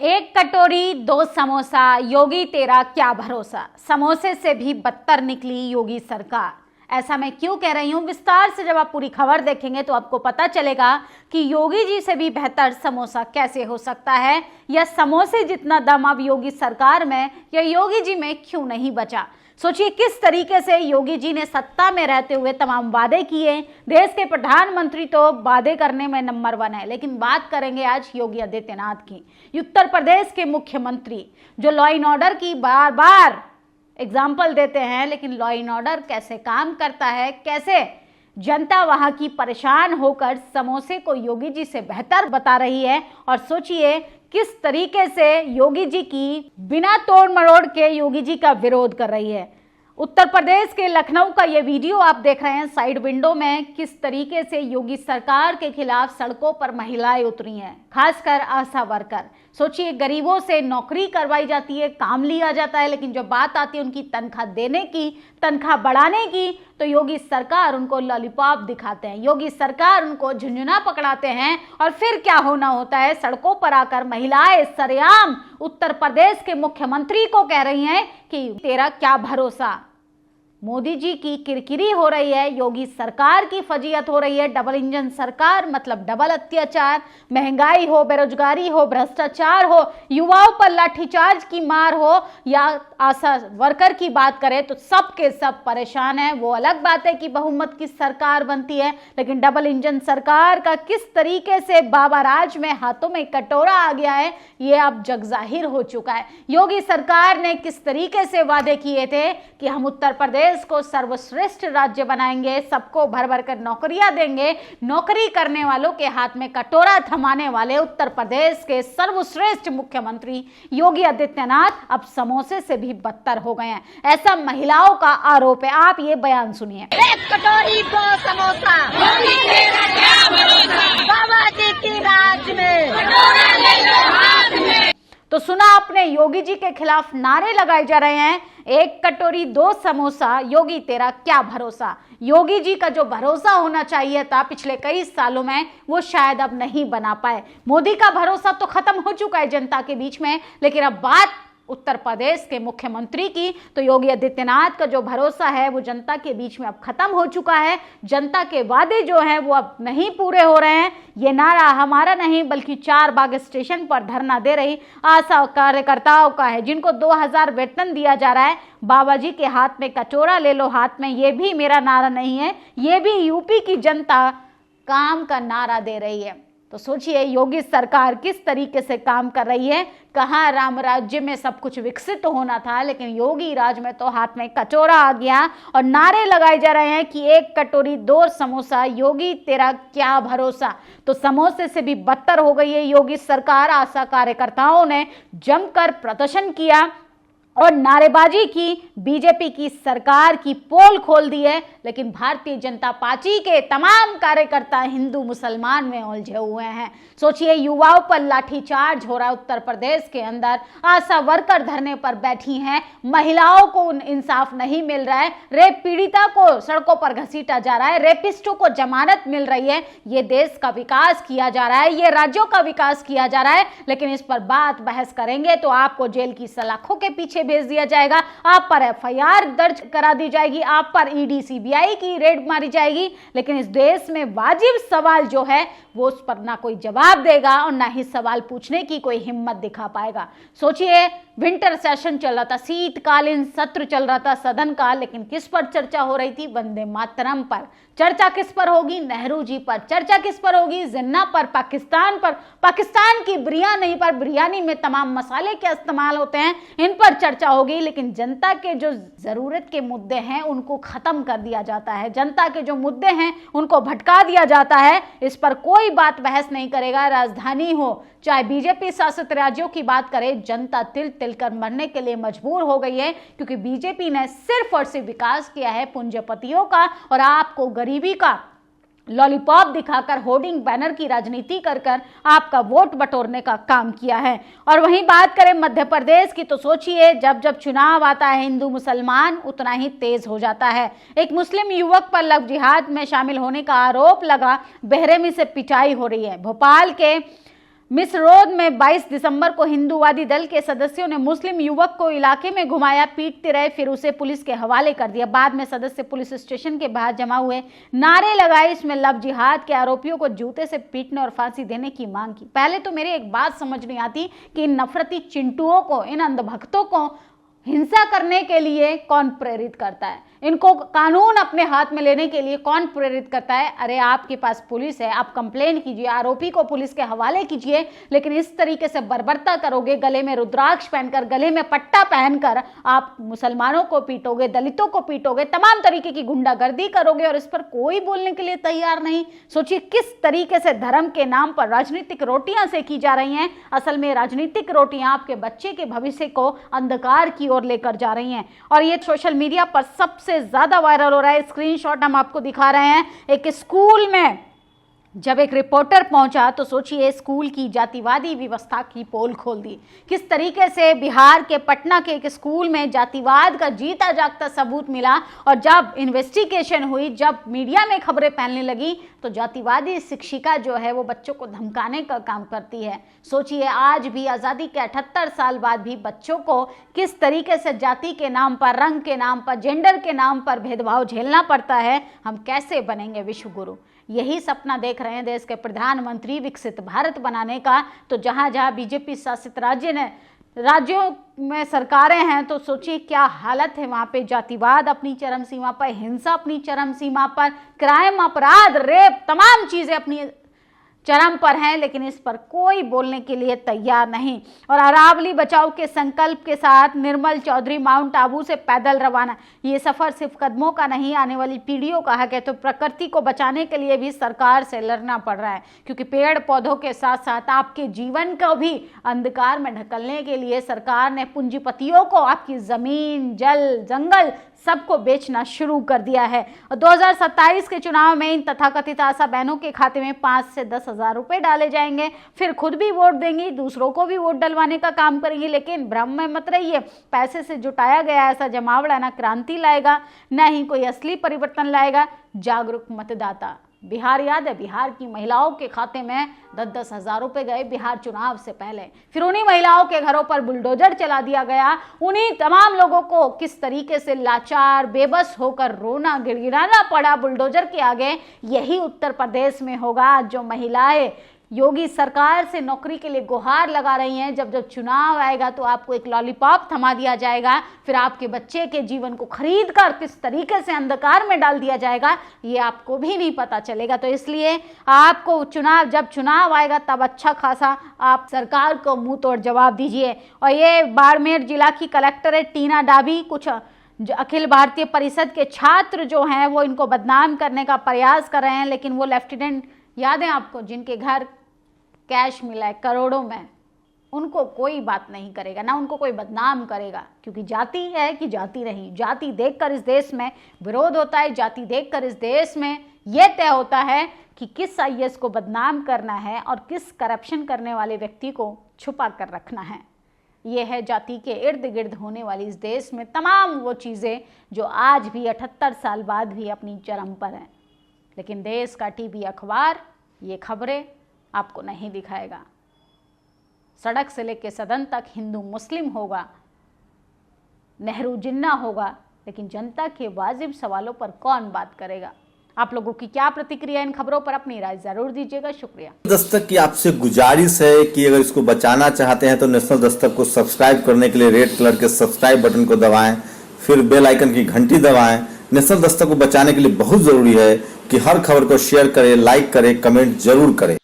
एक कटोरी दो समोसा, योगी तेरा क्या भरोसा। समोसे से भी बदतर निकली योगी सरकार। ऐसा मैं क्यों कह रही हूं, विस्तार से जब आप पूरी खबर देखेंगे तो आपको पता चलेगा कि योगी जी से भी बेहतर समोसा कैसे हो सकता है, या समोसे जितना दम अब योगी सरकार में या योगी जी में क्यों नहीं बचा। सोचिए किस तरीके से योगी जी ने सत्ता में रहते हुए तमाम वादे किए। देश के प्रधानमंत्री तो वादे करने में नंबर 1 है, लेकिन बात करेंगे आज योगी आदित्यनाथ की। उत्तर प्रदेश के मुख्यमंत्री जो लॉ एंड ऑर्डर की बार बार एग्जाम्पल देते हैं, लेकिन लॉ एंड ऑर्डर कैसे काम करता है, कैसे जनता वहां की परेशान होकर समोसे को योगी जी से बेहतर बता रही है। और सोचिए किस तरीके से योगी जी की बिना तोड़ मरोड़ के योगी जी का विरोध कर रही है। उत्तर प्रदेश के लखनऊ का ये वीडियो आप देख रहे हैं साइड विंडो में, किस तरीके से योगी सरकार के खिलाफ सड़कों पर महिलाएं उतरी हैं, खासकर आशा वर्कर। सोचिए गरीबों से नौकरी करवाई जाती है, काम लिया जाता है, लेकिन जब बात आती है उनकी तनख्वाह देने की, तनख्वाह बढ़ाने की, तो योगी सरकार उनको लॉलीपॉप दिखाते हैं, योगी सरकार उनको झुंझुना पकड़ाते हैं। और फिर क्या होना होता है, सड़कों पर आकर महिलाएं सरेआम उत्तर प्रदेश के मुख्यमंत्री को कह रही हैं कि तेरा क्या भरोसा। मोदी जी की किरकिरी हो रही है, योगी सरकार की फजीयत हो रही है। डबल इंजन सरकार मतलब डबल अत्याचार, महंगाई हो, बेरोजगारी हो, भ्रष्टाचार हो, युवाओं पर लाठीचार्ज की मार हो, या आशा वर्कर की बात करें तो सब के सब परेशान है। वो अलग बात है कि बहुमत की सरकार बनती है, लेकिन डबल इंजन सरकार का किस तरीके से बाबा राज में हाथों में कटोरा आ गया है, ये अब जगजाहिर हो चुका है। योगी सरकार ने किस तरीके से वादे किए थे कि हम उत्तर प्रदेश को सर्वश्रेष्ठ राज्य बनाएंगे, सबको भर भर कर नौकरियां देंगे, नौकरी करने वालों के हाथ में कटोरा थमाने वाले उत्तर प्रदेश के सर्वश्रेष्ठ मुख्यमंत्री योगी आदित्यनाथ अब समोसे से भी बदतर हो गए हैं, ऐसा महिलाओं का आरोप है। आप ये बयान सुनिए। एक कटोरी दो समोसा, बाबा जी की राज में, तो सुना आपने, योगी जी के खिलाफ नारे लगाए जा रहे हैं, एक कटोरी दो समोसा, योगी तेरा क्या भरोसा। योगी जी का जो भरोसा होना चाहिए था पिछले कई सालों में, वो शायद अब नहीं बना पाए। मोदी का भरोसा तो खत्म हो चुका है जनता के बीच में, लेकिन अब बात उत्तर प्रदेश के मुख्यमंत्री की, तो योगी आदित्यनाथ का जो भरोसा है वो जनता के बीच में अब खत्म हो चुका है। जनता के वादे जो हैं वो अब नहीं पूरे हो रहे हैं। ये नारा हमारा नहीं बल्कि 4 बाग स्टेशन पर धरना दे रही आशा कार्यकर्ताओं का है, जिनको 2000 वेतन दिया जा रहा है। बाबा जी के हाथ में कटोरा ले लो हाथ में, ये भी मेरा नारा नहीं है, ये भी यूपी की जनता काम का नारा दे रही है। तो सोचिए योगी सरकार किस तरीके से काम कर रही है। कहाँ राम राज्य में सब कुछ विकसित होना था, लेकिन योगी राज में तो हाथ में कटोरा आ गया और नारे लगाए जा रहे हैं कि एक कटोरी दो समोसा, योगी तेरा क्या भरोसा। तो समोसे से भी बदतर हो गई है योगी सरकार। आशा कार्यकर्ताओं ने जमकर प्रदर्शन किया और नारेबाजी की, बीजेपी की सरकार की पोल खोल दी है, लेकिन भारतीय जनता पार्टी के तमाम कार्यकर्ता हिंदू मुसलमान में उलझे हुए हैं। सोचिए युवाओं पर लाठीचार्ज हो रहा है उत्तर प्रदेश के अंदर, आशा वर्कर धरने पर बैठी हैं, महिलाओं को इंसाफ नहीं मिल रहा है, रेप पीड़िता को सड़कों पर घसीटा जा रहा है, रेपिस्टों को जमानत मिल रही है। ये देश का विकास किया जा रहा है, ये राज्यों का विकास किया जा रहा है, लेकिन इस पर बात बहस करेंगे तो आपको जेल की सलाखों के पीछे भेज दिया जाएगा, आप पर एफआईआर दर्ज करा दी जाएगी, आप पर ईडी सीबीआई की रेड मारी जाएगी। लेकिन इस देश में वाजिब सवाल जो है वो उस पर ना कोई जवाब देगा और ना ही सवाल पूछने की कोई हिम्मत दिखा पाएगा। सोचिए विंटर सेशन चल रहा था, शीतकालीन सत्र चल रहा था सदन का, लेकिन किस पर चर्चा हो रही थी? वंदे मातरम पर। चर्चा किस पर होगी? नेहरू जी पर। चर्चा किस पर होगी? जिन्ना पर, पाकिस्तान पर, पाकिस्तान की बिरयानी पर, बिरयानी में तमाम मसाले क्या इस्तेमाल होते हैं, इन पर चर्चा होगी। लेकिन जनता के जो जरूरत के मुद्दे हैं उनको खत्म कर दिया जाता है, जनता के जो मुद्दे हैं उनको भटका दिया जाता है, इस पर कोई बात बहस नहीं करेगा। राजधानी हो चाहे बीजेपी शासित राज्यों की बात करें, जनता तिल तिल कर मरने के लिए मजबूर हो गई है, क्योंकि बीजेपी ने सिर्फ और सिर्फ विकास किया है पूंजीपतियों का, और आपको गरीबी का लॉलीपॉप दिखाकर, होर्डिंग बैनर की राजनीति कर कर आपका वोट बटोरने का काम किया है। और वहीं बात करें मध्य प्रदेश की, तो सोचिए जब जब चुनाव आता है हिंदू मुसलमान उतना ही तेज हो जाता है। एक मुस्लिम युवक पर लव जिहाद में शामिल होने का आरोप लगा, बेरहमी से पिटाई हो रही है। भोपाल के मिसरोद में 22 दिसंबर को हिंदूवादी दल के सदस्यों ने मुस्लिम युवक को इलाके में घुमाया, पीटते रहे, फिर उसे पुलिस के हवाले कर दिया। बाद में सदस्य पुलिस स्टेशन के बाहर जमा हुए, नारे लगाए, इसमें लव जिहाद के आरोपियों को जूते से पीटने और फांसी देने की मांग की। पहले तो मेरी एक बात समझ नहीं आती कि इन नफरती चिंटुओं को, इन अंधभक्तों को हिंसा करने के लिए कौन प्रेरित करता है, इनको कानून अपने हाथ में लेने के लिए कौन प्रेरित करता है। अरे आपके पास पुलिस है, आप कंप्लेन कीजिए, आरोपी को पुलिस के हवाले कीजिए, लेकिन इस तरीके से बर्बरता करोगे, गले में रुद्राक्ष पहनकर, गले में पट्टा पहनकर आप मुसलमानों को पीटोगे, दलितों को पीटोगे, तमाम तरीके की गुंडागर्दी करोगे और इस पर कोई बोलने के लिए तैयार नहीं। सोचिए किस तरीके से धर्म के नाम पर राजनीतिक रोटियां सेकी जा रही हैं। असल में राजनीतिक रोटियां आपके बच्चे के भविष्य को अंधकार की ओर लेकर जा रही हैं और ये सोशल मीडिया पर सबसे ज्यादा वायरल हो रहा है। स्क्रीनशॉट हम आपको दिखा रहे हैं। एक स्कूल में जब एक रिपोर्टर पहुंचा तो सोचिए स्कूल की जातिवादी व्यवस्था की पोल खोल दी। किस तरीके से बिहार के पटना के एक स्कूल में जातिवाद का जीता जागता सबूत मिला और जब इन्वेस्टिगेशन हुई, जब मीडिया में खबरें फैलने लगी तो जातिवादी शिक्षिका जो है वो बच्चों को धमकाने का काम करती है। सोचिए आज भी आज़ादी के 78 साल बाद भी बच्चों को किस तरीके से जाति के नाम पर, रंग के नाम पर, जेंडर के नाम पर भेदभाव झेलना पड़ता है। हम कैसे बनेंगे विश्व गुरु? यही सपना देख रहे हैं देश के प्रधानमंत्री विकसित भारत बनाने का। तो जहां जहां बीजेपी शासित राज्यों में सरकारें हैं तो सोचिए क्या हालत है वहां पे। जातिवाद अपनी चरम सीमा पर, हिंसा अपनी चरम सीमा पर, क्राइम, अपराध, रेप, तमाम चीजें अपनी चरम पर हैं, लेकिन इस पर कोई बोलने के लिए तैयार नहीं। और अरावली बचाओ के संकल्प के साथ निर्मल चौधरी माउंट आबू से पैदल रवाना। ये सफर सिर्फ कदमों का नहीं, आने वाली पीढ़ियों का हक है। तो प्रकृति को बचाने के लिए भी सरकार से लड़ना पड़ रहा है, क्योंकि पेड़ पौधों के साथ साथ आपके जीवन को भी अंधकार में ढकलने के लिए सरकार ने पूंजीपतियों को आपकी जमीन, जल, जंगल सबको बेचना शुरू कर दिया है। और 2027 के चुनाव में इन तथाकथित आशा बहनों के खाते में 5 से 10 हजार रुपए डाले जाएंगे, फिर खुद भी वोट देंगी, दूसरों को भी वोट डलवाने का काम करेंगी। लेकिन भ्रम में मत रहिए, पैसे से जुटाया गया ऐसा जमावड़ा ना क्रांति लाएगा, ना ही कोई असली परिवर्तन लाएगा। जागरूक मतदाता। बिहार याद है, बिहार की महिलाओं के खाते में 10-10 हजार रुपए गए बिहार चुनाव से पहले। फिर उन्हीं महिलाओं के घरों पर बुलडोजर चला दिया गया। उन्हीं तमाम लोगों को किस तरीके से लाचार, बेबस होकर रोना, गिड़गिड़ाना पड़ा बुलडोजर के आगे। यही उत्तर प्रदेश में होगा। जो महिलाएं योगी सरकार से नौकरी के लिए गुहार लगा रही हैं, जब जब चुनाव आएगा तो आपको एक लॉलीपॉप थमा दिया जाएगा, फिर आपके बच्चे के जीवन को खरीद कर किस तरीके से अंधकार में डाल दिया जाएगा ये आपको भी नहीं पता चलेगा। तो इसलिए आपको जब चुनाव आएगा तब अच्छा खासा आप सरकार को मुंह तोड़ जवाब दीजिए। और ये बाड़मेर जिला की कलेक्टर है टीना डाबी। कुछ जो अखिल भारतीय परिषद के छात्र जो हैं वो इनको बदनाम करने का प्रयास कर रहे हैं, लेकिन वो लेफ्टिनेंट याद है आपको, जिनके घर कैश मिला है करोड़ों में, उनको कोई बात नहीं करेगा, ना उनको कोई बदनाम करेगा, क्योंकि जाति है कि जाति नहीं। जाति देखकर इस देश में विरोध होता है, जाति देखकर इस देश में यह तय होता है कि किस आईएएस को बदनाम करना है और किस करप्शन करने वाले व्यक्ति को छुपा कर रखना है। ये है जाति के इर्द गिर्द होने वाली इस देश में तमाम वो चीज़ें जो आज भी 78 साल बाद भी अपनी चरम पर हैं। लेकिन देश का टीवी अखबार ये खबरें आपको नहीं दिखाएगा। सड़क से लेकर सदन तक हिंदू मुस्लिम होगा, नेहरू जिन्ना होगा, लेकिन जनता के वाजिब सवालों पर कौन बात करेगा? आप लोगों की क्या प्रतिक्रिया इन खबरों पर? अपनी राय जरूर दीजिएगा। शुक्रिया। दस्तक की आपसे गुजारिश है कि अगर इसको बचाना चाहते हैं तो नेशनल दस्तक को सब्सक्राइब करने के लिए रेड कलर के सब्सक्राइब बटन को दबाएं, फिर बेल आइकन की घंटी दबाएं। नेशनल दस्तक को बचाने के लिए बहुत जरूरी है कि हर खबर को शेयर करें, लाइक करें, कमेंट जरूर करें।